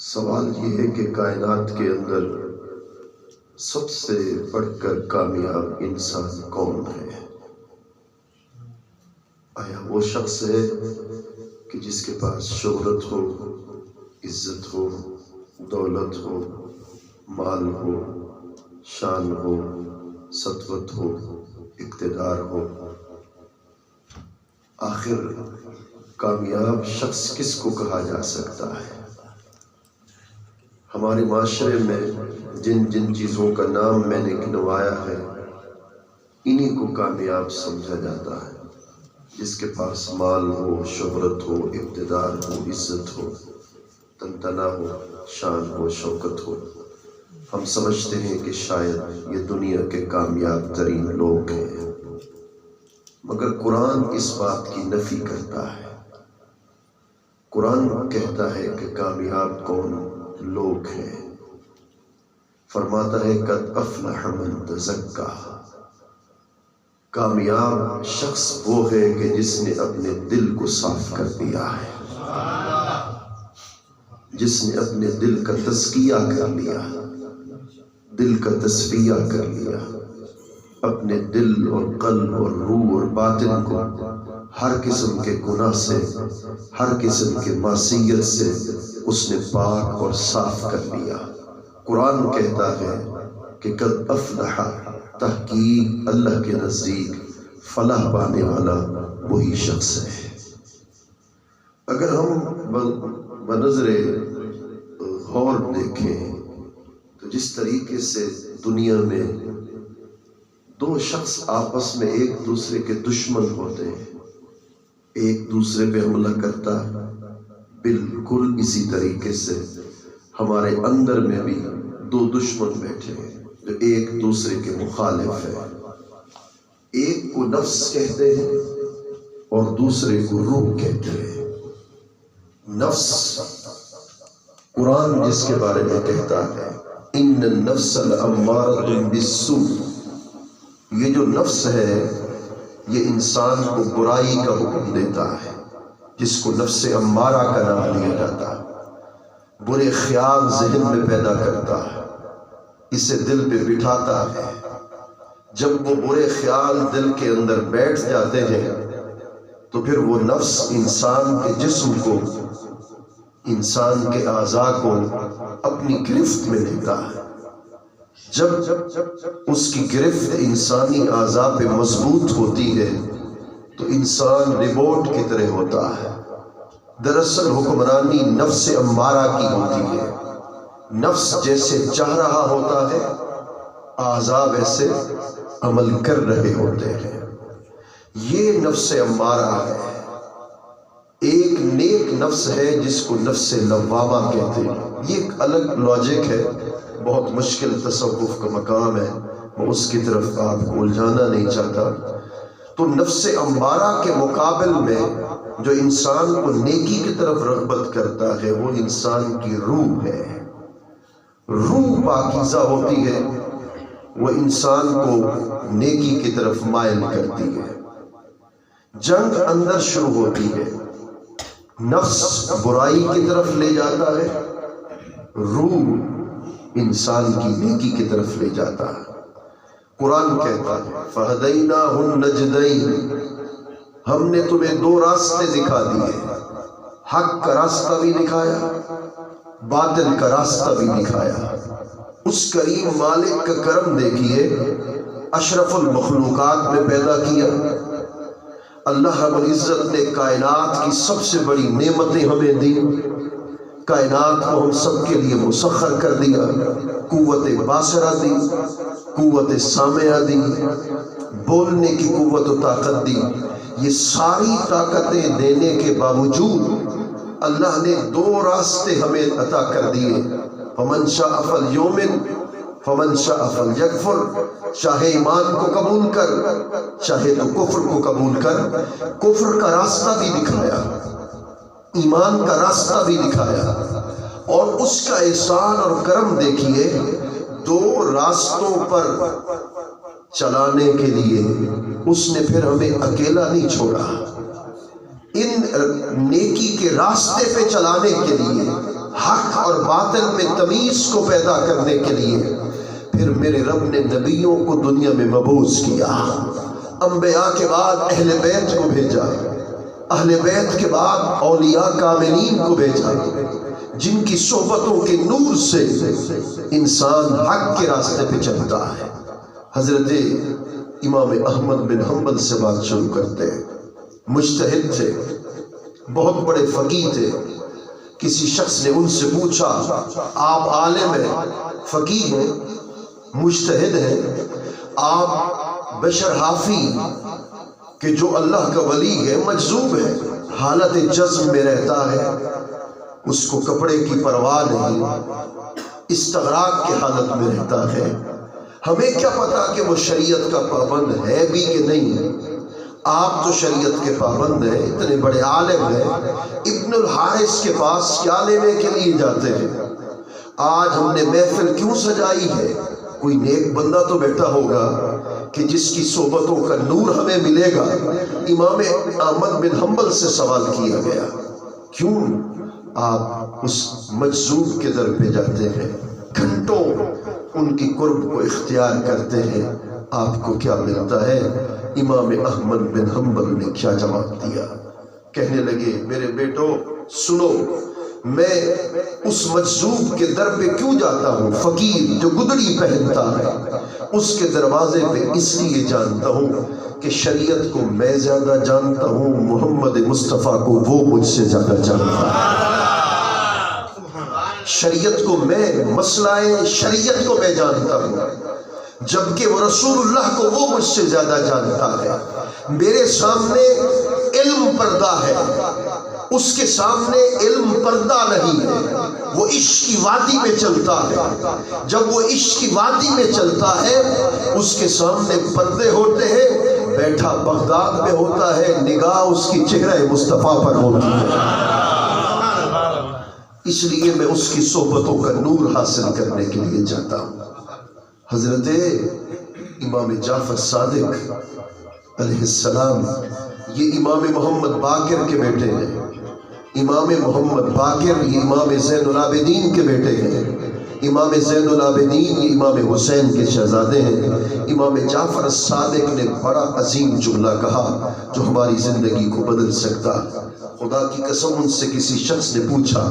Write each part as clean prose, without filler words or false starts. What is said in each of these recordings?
سوال یہ ہے کہ کائنات کے اندر سب سے بڑھ کر کامیاب انسان کون ہے؟ آیا وہ شخص ہے کہ جس کے پاس شہرت ہو، عزت ہو، دولت ہو، مال ہو، شان ہو، سطوت ہو، اقتدار ہو؟ آخر کامیاب شخص کس کو کہا جا سکتا ہے؟ ہمارے معاشرے میں جن جن چیزوں کا نام میں نے گنوایا ہے انہی کو کامیاب سمجھا جاتا ہے۔ جس کے پاس مال ہو، شہرت ہو، اقتدار ہو، عزت ہو، تنتنا ہو، شان ہو، شوکت ہو، ہم سمجھتے ہیں کہ شاید یہ دنیا کے کامیاب ترین لوگ ہیں، مگر قرآن اس بات کی نفی کرتا ہے۔ قرآن کہتا ہے کہ کامیاب کون لوگ ہیں؟ فرماتا ہے قد افلح من تزکا، کامیاب شخص وہ ہے کہ جس نے اپنے دل کو صاف کر دیا ہے، جس نے اپنے دل کا تزکیہ کر لیا، دل کا تصفیہ کر لیا، اپنے دل اور قلب اور روح اور باطن کو ہر قسم کے گناہ سے، ہر قسم کے معصیت سے اس نے پاک اور صاف کر لیا۔ قرآن کہتا ہے کہ قد افلح، تحقیق اللہ کے نزدیک فلاح پانے والا وہی شخص ہے۔ اگر ہم بنظر غور دیکھیں تو جس طریقے سے دنیا میں دو شخص آپس میں ایک دوسرے کے دشمن ہوتے ہیں، ایک دوسرے پہ حملہ کرتا ہے، بالکل اسی طریقے سے ہمارے اندر میں بھی دو دشمن بیٹھے ہیں جو ایک دوسرے کے مخالف ہیں۔ ایک کو نفس کہتے ہیں اور دوسرے کو روح کہتے ہیں۔ نفس، قرآن جس کے بارے میں کہتا ہے ان النفس لامارۃ بالسوء، یہ جو نفس ہے یہ انسان کو برائی کا حکم دیتا ہے، جس کو نفس امارہ کا نام دیا جاتا ہے۔ برے خیال ذہن میں پیدا کرتا ہے، اسے دل پہ بٹھاتا ہے۔ جب وہ برے خیال دل کے اندر بیٹھ جاتے ہیں تو پھر وہ نفس انسان کے جسم کو، انسان کے اعضاء کو اپنی گرفت میں لیتا ہے۔ جب اس کی گرفت انسانی اعضاء پہ مضبوط ہوتی ہے تو انسان ریموٹ کی طرح ہوتا ہے۔ دراصل حکمرانی نفس امارہ کی ہوتی ہے۔ نفس جیسے چاہ رہا ہوتا ہے، اعضاء ویسے عمل کر رہے ہوتے ہیں۔ یہ نفس امارہ ہے۔ ایک نیک نفس ہے جس کو نفس لوامہ کہتے ہیں۔ یہ ایک الگ لاجک ہے، بہت مشکل تصوف کا مقام ہے، میں اس کی طرف آپ کو الجھانا نہیں چاہتا۔ تو نفس امارہ کے مقابل میں جو انسان کو نیکی کی طرف رغبت کرتا ہے وہ انسان کی روح ہے۔ روح پاکیزہ ہوتی ہے، وہ انسان کو نیکی کی طرف مائل کرتی ہے۔ جنگ اندر شروع ہوتی ہے، نفس برائی کی طرف لے جاتا ہے، روح انسان کی نیکی کی طرف لے جاتا ہے۔ قرآن کہتا ہے فَهَدَيْنَاهُ النَّجْدَيْنِ، ہم نے تمہیں دو راستے دکھا دیے، حق کا راستہ بھی دکھایا، باطل کا راستہ بھی دکھایا۔ اس کریم مالک کا کرم دیکھیے، اشرف المخلوقات میں پیدا کیا۔ اللہ رب العزت نے کائنات کی سب سے بڑی نعمتیں ہمیں دی، کائنات کو ہم سب کے لیے مسخر کر دیا، قوت باصرہ دی، قوت سامعہ دی، بولنے کی قوت و طاقت دی۔ یہ ساری طاقتیں دینے کے باوجود اللہ نے دو راستے ہمیں عطا کر دیے، فمن شاء فلیؤمن فمن شاء فلیکفر، چاہے ایمان کو قبول کر، چاہے تو کفر کو قبول کر۔ کفر کا راستہ بھی دکھایا، ایمان کا راستہ بھی دکھایا، اور اس کا احسان اور کرم دیکھیے، دو راستوں پر چلانے کے لیے اس نے پھر ہمیں اکیلا نہیں چھوڑا۔ ان نیکی کے راستے پہ چلانے کے لیے حق اور باطل میں تمیز کو پیدا کرنے کے لیے پھر میرے رب نے نبیوں کو دنیا میں مبعوث کیا، انبیاء کے بعد اہل بیت کو بھیجا، اہل بیت کے بعد اولیاء کاملین کو بھیجا، جن کی صحبتوں کے نور سے انسان حق کے راستے پہ چلتا ہے۔ حضرت امام احمد بن حنبل سے بات شروع کرتے ہیں۔ مجتہد تھے، بہت بڑے فقیہ تھے۔ کسی شخص نے ان سے پوچھا، آپ عالم ہیں، فقیہ ہیں، مجتہد ہیں، آپ بشر حافی کہ جو اللہ کا ولی ہے مجذوب ہے، حالت جذب میں رہتا ہے، اس کو کپڑے کی پرواہ نہیں، استغراق کی حالت میں رہتا ہے، ہمیں کیا پتا کہ وہ شریعت کا پابند ہے بھی کہ نہیں؟ آپ تو شریعت کے پابند ہیں، اتنے بڑے عالم ہیں، ابن الحارث کے پاس کیا لینے کے لیے جاتے ہیں؟ آج ہم نے محفل کیوں سجائی ہے؟ کوئی نیک بندہ تو بیٹھا ہوگا کہ جس کی صحبتوں کا نور ہمیں ملے گا۔ امام احمد بن حنبل سے سوال کیا گیا، کیوں آپ اس مجذوب کے در پہ جاتے ہیں، گھنٹوں ان کی قرب کو اختیار کرتے ہیں، آپ کو کیا ملتا ہے؟ امام احمد بن حنبل نے کیا جواب دیا؟ کہنے لگے، میرے بیٹو سنو، میں اس مجذوب کے در پہ کیوں جاتا ہوں؟ فقیر جو گدڑی پہنتا ہے اس کے دروازے پہ اس لیے جانتا ہوں کہ شریعت کو میں زیادہ جانتا ہوں، محمد مصطفیٰ کو وہ مجھ سے زیادہ جانتا ہے۔ شریعت کو میں، مسئلہ شریعت کو میں جانتا ہوں، جبکہ وہ رسول اللہ کو وہ مجھ سے زیادہ جانتا ہے۔ میرے سامنے علم پردہ ہے، اس کے سامنے علم پردہ نہیں ہے، وہ عشق کی وادی میں چلتا ہے۔ جب وہ عشق کی وادی میں چلتا ہے اس کے سامنے پردے ہوتے ہیں، بیٹھا بغداد میں ہوتا ہے، نگاہ اس کی چہرہ مصطفیٰ پر ہوتی ہے۔ اس لیے میں اس کی صحبتوں کا نور حاصل کرنے کے لیے جاتا ہوں۔ حضرت امام جعفر صادق علیہ السلام، یہ امام محمد باقر کے بیٹے ہیں۔ امام محمد باقر یہ امام زین العابدین کے بیٹے ہیں۔ امام زین العابدین یہ امام حسین کے شہزادے ہیں۔ امام جعفر صادق نے بڑا عظیم جملہ کہا جو ہماری زندگی کو بدل سکتا۔ خدا کی قسم ان سے کسی شخص نے پوچھا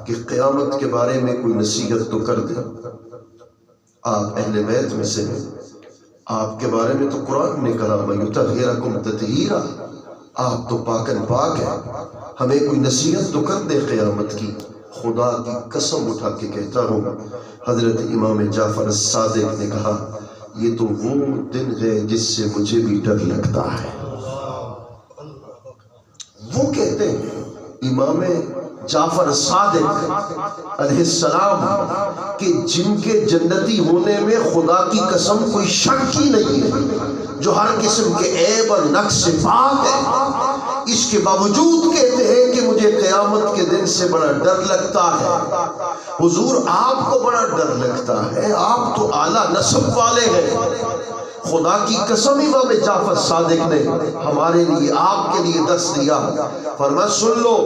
کہ قیامت کے بارے میں کوئی نصیحت تو کر دے، آپ اہل بیت میں سے ہیں، آپ کے بارے میں تو قرآن نے کہا وَيُطَهِّرَكُمْ تَطْهِيرًا، آپ تو پاکن پاک ہیں، ہمیں کوئی نصیحت تو کر دے قیامت کی۔ خدا کی قسم اٹھا کے کہتا ہوں، حضرت امام جعفر صادق نے کہا یہ تو وہ دن ہے جس سے مجھے بھی ڈر لگتا ہے۔ وہ کہتے ہیں امام جعفر صادق علیہ السلام کہ جن کے جنتی ہونے میں خدا کی قسم کوئی شک ہی نہیں ہے، جو ہر قسم کے عیب اور نقص سے پاک ہے، اس کے باوجود کہتے ہیں کہ مجھے قیامت کے دن سے بڑا ڈر لگتا ہے۔ حضور آپ کو بڑا ڈر لگتا ہے، آپ تو اعلیٰ نسب والے ہیں۔ خدا کی قسم امام جعفر صادق نے ہمارے لیے، آپ کے لیے درس دیا، فرمایا سن لو،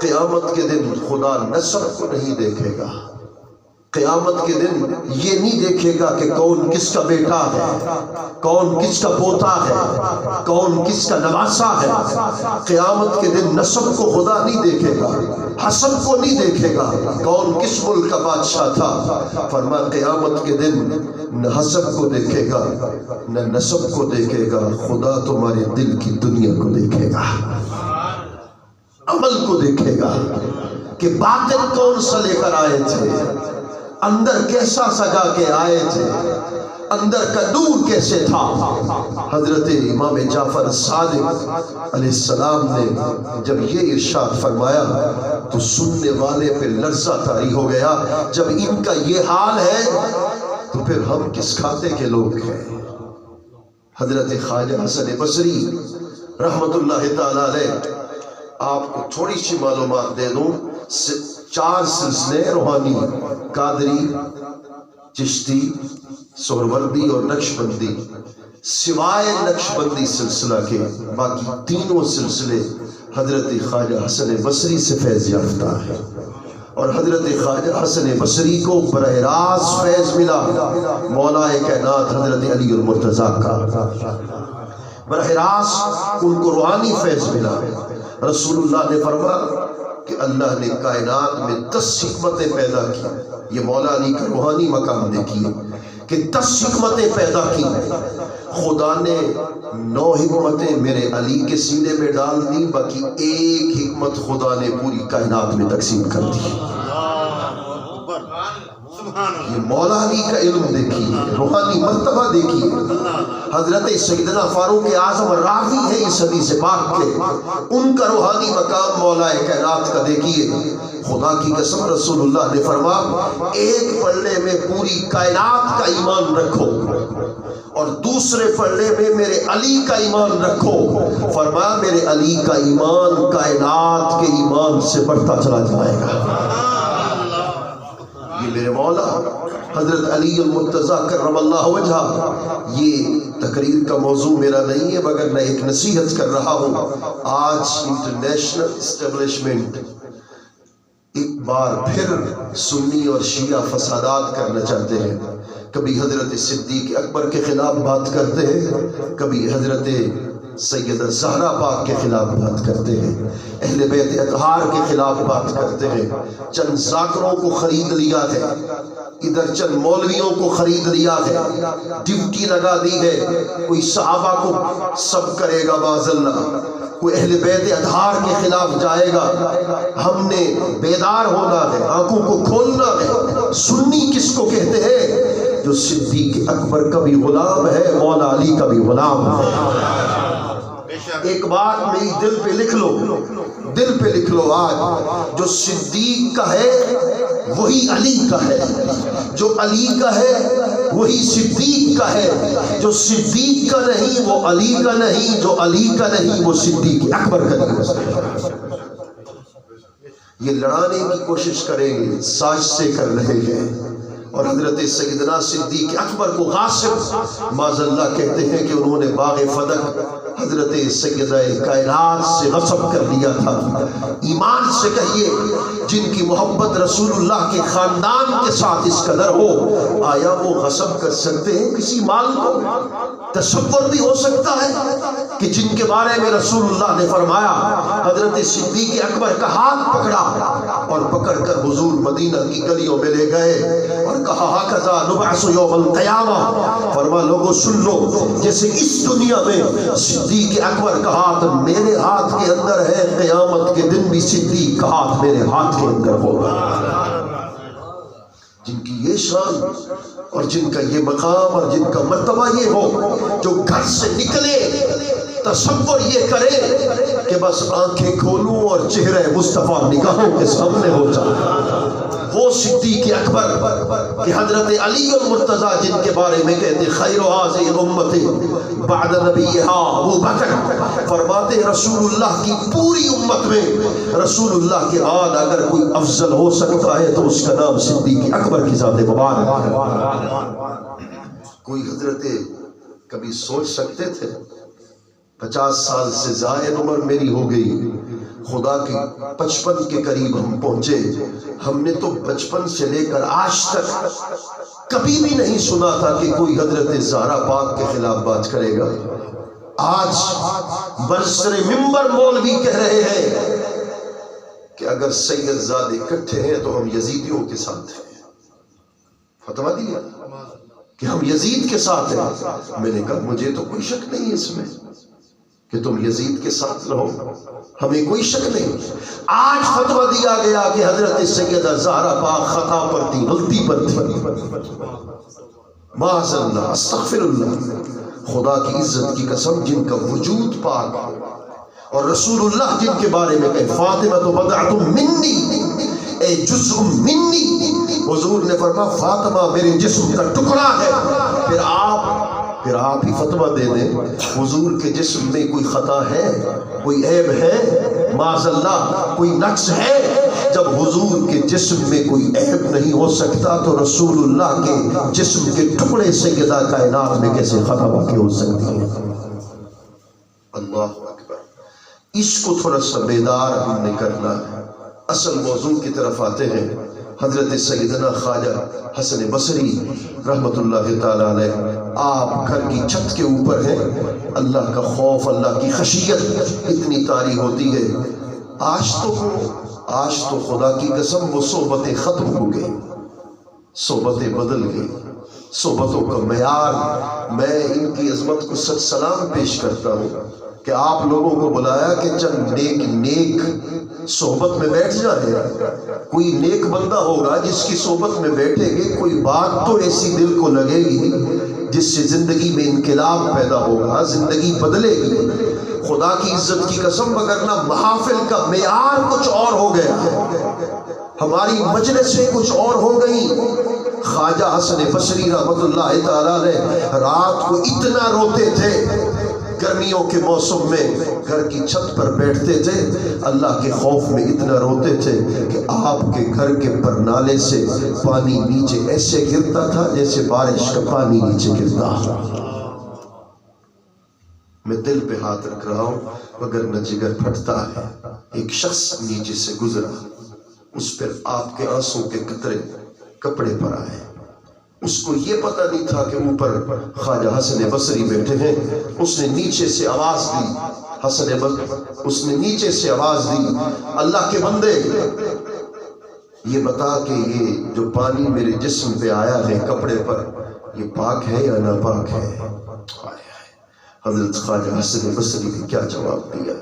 قیامت کے دن خدا نسب کو نہیں دیکھے گا، قیامت کے دن یہ نہیں دیکھے گا کہ کون کس کا بیٹا ہے، کون کس کا پوتا ہے، کون کس کا نواسا ہے۔ قیامت کے دن نسب کو خدا نہیں دیکھے گا، حسب کو نہیں دیکھے گا، کون کس ملک کا بادشاہ تھا۔ فرمایا قیامت کے دن نہ حسب کو دیکھے گا نہ نسب کو دیکھے گا، خدا تمہارے دل کی دنیا کو دیکھے گا، عمل کو دیکھے گا کہ باطن کون سا لے کر آئے تھے، اندر کیسا سجا کے آئے تھے، اندر کا نور کیسے تھا۔ حضرت امام جعفر صادق علیہ السلام نے جب یہ ارشاد فرمایا تو سننے والے پہ لرزہ طاری ہو گیا، جب ان کا یہ حال ہے تو پھر ہم کس کھاتے کے لوگ ہیں۔ حضرت خواجہ حسن بصری رحمت اللہ تعالی علیہ، آپ کو تھوڑی سی معلومات دے دوں، 4 سلسلے روحانی، قادری، چشتی، سہروردی اور نقشبندی، سوائے نقشبندی سلسلہ کے باقی تینوں سلسلے حضرت خواجہ حسن بصری سے فیض یافتہ ہے۔ اور حضرت خواجہ حسن بصری کو براہ راست فیض ملا مولا کائنات حضرت علی المرتضیٰ کا، براہ راست ان کو روحانی فیض ملا۔ رسول اللہ نے فرمایا کہ اللہ نے کائنات میں 10 حکمتیں پیدا کی، یہ مولا علی کا روحانی مقام دیکھیے کہ 10 حکمتیں پیدا کی، خدا نے 9 حکمتیں میرے علی کے سینے میں ڈال دی، باقی 1 حکمت خدا نے پوری کائنات میں تقسیم کر دی۔ یہ مولا علی کا علم دیکھیے، روحانی مرتبہ دیکھیے۔ حضرت سیدنا فاروق اعظم راوی ہے اس حدیث پاک کے، ان کا روحانی مقام مولا کائنات کا دیکھیے۔ خدا کی قسم رسول اللہ نے فرمایا 1 پلڑے میں پوری کائنات کا ایمان رکھو اور دوسرے پلڑے میں میرے علی کا ایمان رکھو۔ فرمایا میرے علی کا ایمان کائنات کے ایمان سے بڑھتا چلا جائے گا۔ یہ میرے مولا حضرت علی المرتضیٰ کرم اللہ وجہہ، یہ تقریر کا موضوع میرا نہیں ہے مگر میں ایک نصیحت کر رہا ہوں۔ آج انٹرنیشنل اسٹیبلشمنٹ ایک بار پھر سنی اور شیعہ فسادات کرنا چاہتے ہیں، کبھی حضرت صدیق اکبر کے خلاف بات کرتے ہیں، کبھی حضرت سیدہ زہرا پاک کے خلاف بات کرتے ہیں، اہل بیت اطہار کے خلاف بات کرتے ہیں، چند ذاکروں کو خرید لیا ہے، ادھر چند مولویوں کو خرید لیا ہے، ڈیوٹی لگا دی ہے، کوئی صحابہ کو سب کرے گا معاذ اللہ، کوئی اہل بیت اطہار کے خلاف جائے گا۔ ہم نے بیدار ہونا ہے، آنکھوں کو کھولنا ہے۔ سنی کس کو کہتے ہیں؟ جو صدیق اکبر کا بھی غلام ہے، مولا علی کا بھی غلام ہے۔ ایک بات میری دل پہ لکھ لو، دل پہ لکھ لو، آج جو صدیق کا ہے وہی علی کا ہے، جو علی کا ہے وہی صدیق کا ہے، جو صدیق کا نہیں وہ علی کا نہیں، جو علی کا نہیں وہ صدیق اکبر کا نہیں۔ یہ لڑانے کی کوشش کریں گے، سازشیں کر رہے ہیں، اور حضرت سیدنا صدیق اکبر کو غاصب معاذ اللہ کہتے ہیں کہ انہوں نے باغ فدق حضرت سیدہ کائنات سے غصب کر لیا تھا۔ ایمان سے کہیے جن کی محبت رسول اللہ کے خاندان کے ساتھ اس قدر ہو، آیا وہ غصب کر سکتے ہیں کسی مال کو؟ تصور بھی ہو سکتا ہے کہ جن کے بارے میں رسول اللہ نے فرمایا، حضرت صدیق اکبر کا ہاتھ پکڑا اور پکڑ کر حضور مدینہ کی گلیوں میں لے گئے اور کہا ہکذا نبعث یوم القیامہ، فرما لوگوں سن لو، جیسے اس دنیا میں صدیق اکبر کا ہاتھ میرے ہاتھ کے اندر ہے، قیامت کے دن بھی صدیق کا ہاتھ میرے ہاتھ کے اندر ہوگا۔ جن کی یہ شان اور جن کا یہ مقام اور جن کا مرتبہ یہ ہو، جو گھر سے نکلے تصور یہ کرے کہ بس آنکھیں کھولوں اور چہرہ مصطفیٰ نگاہوں کے سامنے ہو جائے، وہ صدیق اکبر کہ حضرت علی المرتضیٰ جن کے بارے میں کہتے خیر هذه الامت بعد نبیہا ابو بکر، فرماتے رسول اللہ کی پوری امت میں رسول اللہ کے بعد اگر کوئی افضل ہو سکتا ہے تو اس کا نام صدیق اکبر کی ذات مبارک ہے۔ کوئی حضرت کبھی سوچ سکتے تھے 50 سال سے زائد عمر میری ہو گئی، خدا کی 55 کے قریب ہم پہنچے، ہم نے تو 55 سے لے کر آج تک کبھی بھی نہیں سنا تھا کہ کوئی حضرت زہرا پاک کے خلاف بات کرے گا۔ آج برسر منبر مولوی کہہ رہے ہیں کہ اگر سید زادے اکٹھے ہیں تو ہم یزیدیوں کے ساتھ ہیں، فتویٰ دیا کہ ہم یزید کے ساتھ ہیں۔ میں نے کہا مجھے تو کوئی شک نہیں اس میں کہ تم یزید کے ساتھ رہو، ہمیں کوئی شک نہیں۔ آج فتویٰ دیا گیا کہ حضرت سیدہ زہرا پاک خطا پر تھی، غلطی پر تھی، معاذ اللہ استغفر اللہ۔ خدا کی عزت کی قسم جن کا وجود پاک اور رسول اللہ جن کے بارے میں کہے فاطمہ تو بضعۃ منی اے جزء منی، حضور نے فرمایا فاطمہ میرے جسم کا ٹکڑا ہے۔ پھر آپ ہی فتویٰ دے دیں حضور کے جسم میں کوئی خطا ہے، کوئی عیب ہے، معاذ اللہ کوئی نقص ہے؟ جب حضور کے جسم میں کوئی عیب نہیں ہو سکتا تو رسول اللہ کے جسم کے ٹکڑے سے سیدہ کائنات میں کیسے خطا واقع ہو سکتی ہے؟ اللہ اکبر۔ اس کو تھوڑا سا بیدار ہم نے کرنا ہے۔ اصل موضوع کی طرف آتے ہیں۔ حضرت سیدنا خواجہ حسن بصری رحمت اللہ تعالی علیہ، آپ گھر کی چھت کے اوپر ہیں، اللہ کا خوف، اللہ کی خشیت اتنی طاری ہوتی ہے۔ آج تو خدا کی قسم وہ صحبتیں ختم ہو گئی، صحبتیں بدل گئی، صحبتوں کا معیار۔ میں ان کی عظمت کو سچ سلام پیش کرتا ہوں کہ آپ لوگوں کو بلایا کہ چند نیک صحبت میں بیٹھ جائیں۔ کوئی نیک بندہ ہوگا جس کی صحبت میں بیٹھے گے، کوئی بات تو ایسی دل کو لگے گی جس سے زندگی میں انقلاب پیدا ہوگا، زندگی بدلے گی۔ خدا کی عزت کی قسم، وگرنہ محافل کا معیار کچھ اور ہو گیا ہے، ہماری مجلسیں کچھ اور ہو گئی۔ خواجہ حسن بصری رحمت اللہ تعالی علیہ رات کو اتنا روتے تھے، گرمیوں کے موسم میں گھر کی چھت پر بیٹھتے تھے، اللہ کے خوف میں اتنا روتے تھے کہ آپ کے گھر کے پرنالے سے پانی نیچے ایسے گرتا تھا جیسے بارش کا پانی نیچے گرتا۔ میں دل پہ ہاتھ رکھ رہا ہوں وگرنہ جگر پھٹتا ہے۔ ایک شخص نیچے سے گزرا، اس پر آپ کے آنسوں کے قطرے کپڑے پر آئے۔ اس کو یہ پتہ نہیں تھا کہ اوپر خواجہ حسن بصری بیٹھے ہیں۔ اس نے نیچے سے آواز دی، اس نے نیچے سے آواز دی، اللہ کے بندے یہ بتا کہ یہ جو پانی میرے جسم پہ آیا ہے کپڑے پر، یہ پاک ہے یا ناپاک ہے؟ حضرت خواجہ حسن بصری نے کیا جواب دیا؟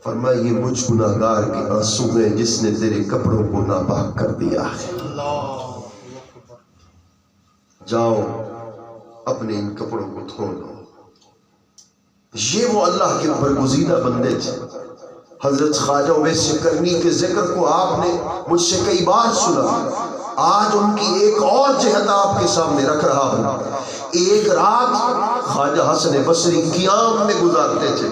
فرمایا یہ مجھ گناہگار کے آنسو ہیں جس نے تیرے کپڑوں کو ناپاک کر دیا ہے۔ جاؤ اپنے ان کپڑوں کو دھو لو۔ یہ وہ اللہ کے برگزیدہ بندے تھے۔ حضرت خواجہ اویس کرنی کے ذکر کو آپ نے مجھ سے کئی بار سنا، آج ان کی ایک اور جہت آپ کے سامنے رکھ رہا ہوں۔ ایک رات خواجہ حسن بصری قیام میں گزارتے تھے،